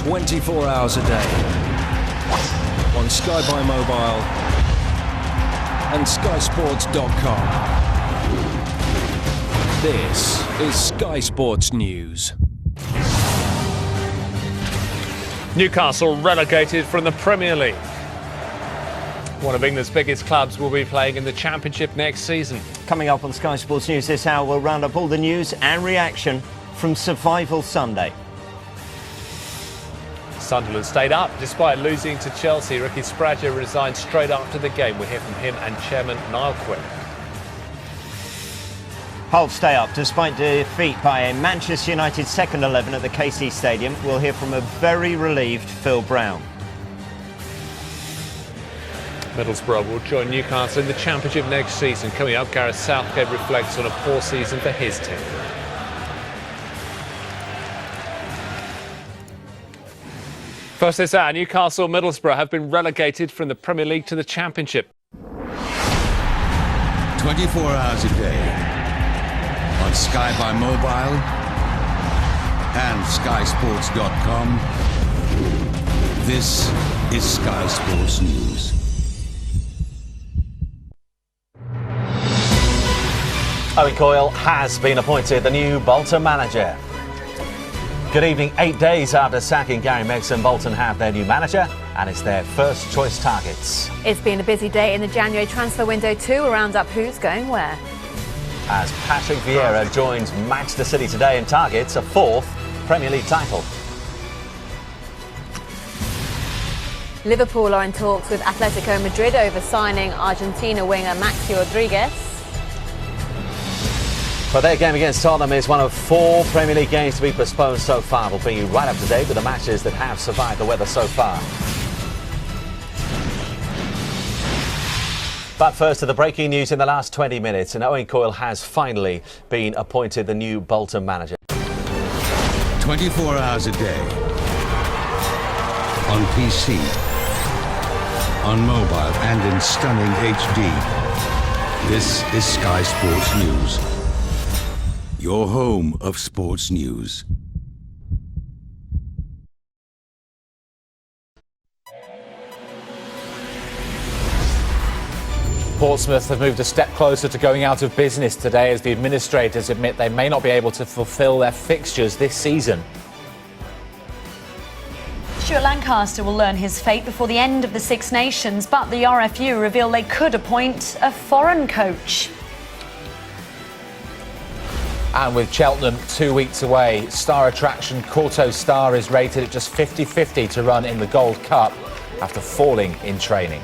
24 hours a day on Sky by Mobile and skysports.com. This is Sky Sports News. Newcastle relegated from the Premier League. One of England's biggest clubs will be playing in the Championship next season. Coming up on Sky Sports News this hour, we'll round up all the news and reaction from Survival Sunday. Sunderland stayed up despite losing to Chelsea. Ricky Spraggio resigned straight after the game. We'll hear from him and Chairman Niall Quinn. Hull stay up despite defeat by a Manchester United second 11 at the KC Stadium. We'll hear from a very relieved Phil Brown. Middlesbrough will join Newcastle in the Championship next season. Coming up, Gareth Southgate reflects on a poor season for his team. First this hour, Newcastle Middlesbrough have been relegated from the Premier League to the Championship. 24 hours a day on Sky by Mobile and skysports.com. This is Sky Sports News. Owen Coyle has been appointed the new Bolton manager. Good evening. 8 days after sacking Gary Megson, Bolton have their new manager and it's their first choice targets. It's been a busy day in the January transfer window too. We'll round up who's going where. As Patrick Vieira joins Manchester City today and targets a fourth Premier League title. Liverpool are in talks with Atletico Madrid over signing Argentina winger Maxi Rodriguez. But their game against Tottenham is one of 4 Premier League games to be postponed so far. We'll bring you right up to date with the matches that have survived the weather so far. But first to the breaking news in the last 20 minutes, and Owen Coyle has finally been appointed the new Bolton manager. 24 hours a day on PC, on mobile and in stunning HD. This is Sky Sports News, your home of sports news. Portsmouth have moved a step closer to going out of business today as the administrators admit they may not be able to fulfil their fixtures this season. Stuart Lancaster will learn his fate before the end of the Six Nations, but the RFU reveal they could appoint a foreign coach. And with Cheltenham 2 weeks away, star attraction Courtauld Star is rated at just 50-50 to run in the Gold Cup after falling in training.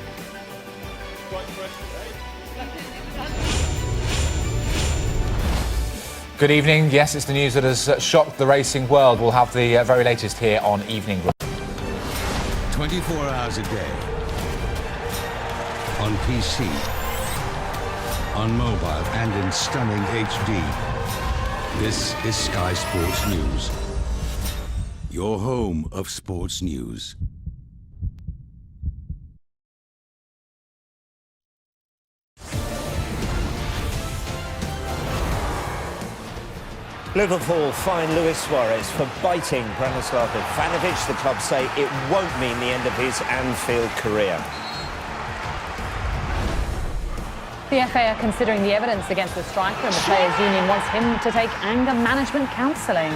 Good evening. Yes, it's the news that has shocked the racing world. We'll have the very latest here on Evening. 24 hours a day on PC, on mobile and in stunning HD. This is Sky Sports News, your home of sports news. Liverpool fine Luis Suarez for biting Branislav Ivanovic. The club say it won't mean the end of his Anfield career. The FA are considering the evidence against the striker and the Players' Union wants him to take anger management counselling.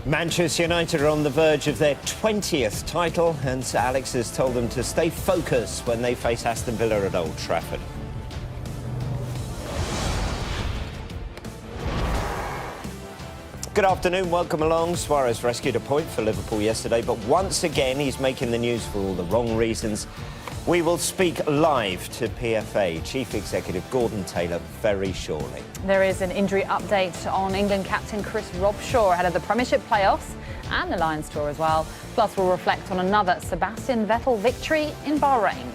Manchester United are on the verge of their 20th title, and Sir Alex has told them to stay focused when they face Aston Villa at Old Trafford. Good afternoon, welcome along. Suarez rescued a point for Liverpool yesterday, but once again he's making the news for all the wrong reasons. We will speak live to PFA Chief Executive Gordon Taylor very shortly. There is an injury update on England captain Chris Robshaw ahead of the Premiership playoffs and the Lions tour as well. Plus we'll reflect on another Sebastian Vettel victory in Bahrain.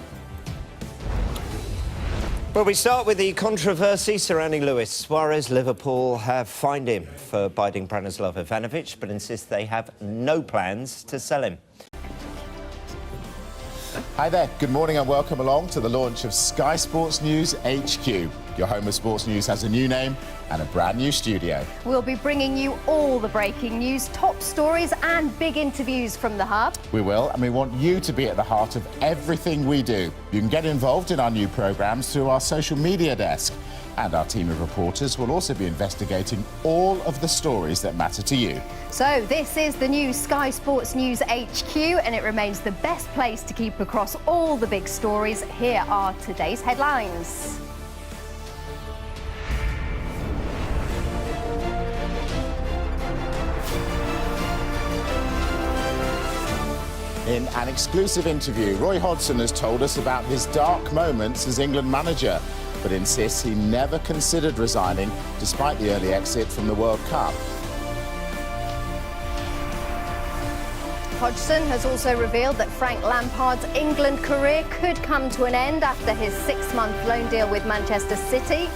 Well, we start with the controversy surrounding Luis Suarez. Liverpool have fined him for biting Branislav Ivanovic, but insist they have no plans to sell him. Hi there, good morning and welcome along to the launch of Sky Sports News HQ. Your home of sports news has a new name and a brand new studio. We'll be bringing you all the breaking news, top stories and big interviews from the Hub. We will, and we want you to be at the heart of everything we do. You can get involved in our new programmes through our social media desk. And our team of reporters will also be investigating all of the stories that matter to you. So this is the new Sky Sports News HQ, and it remains the best place to keep across all the big stories. Here are today's headlines. In an exclusive interview, Roy Hodgson has told us about his dark moments as England manager, but insists he never considered resigning despite the early exit from the World Cup. Hodgson has also revealed that Frank Lampard's England career could come to an end after his 6-month loan deal with Manchester City.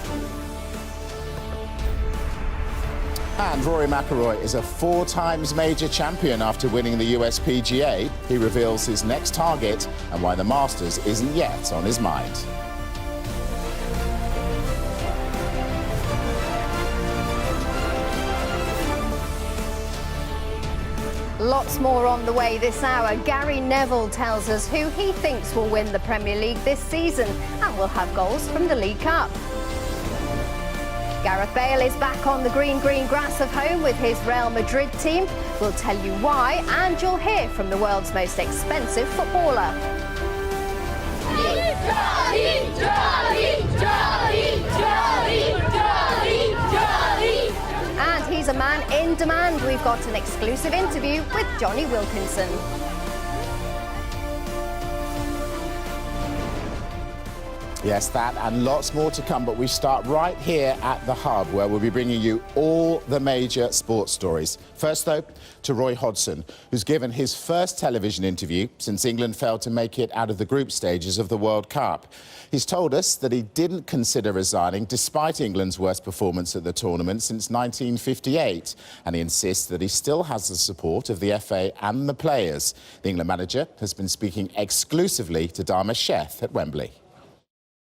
And Rory McIlroy is a 4-times major champion after winning the US PGA. He reveals his next target and why the Masters isn't yet on his mind. Lots more on the way this hour. Gary Neville tells us who he thinks will win the Premier League this season, and we'll have goals from the League Cup. Gareth Bale is back on the green grass of home with his Real Madrid team. We'll tell you why, and you'll hear from the world's most expensive footballer. And he's a man in demand. We've got an exclusive interview with Jonny Wilkinson. Yes, that and lots more to come, but we start right here at the Hub, where we'll be bringing you all the major sports stories. First, though, to Roy Hodgson, who's given his first television interview since England failed to make it out of the group stages of the World Cup. He's told us that he didn't consider resigning despite England's worst performance at the tournament since 1958, and he insists that he still has the support of the FA and the players. The England manager has been speaking exclusively to Dharmesh Sheth at Wembley.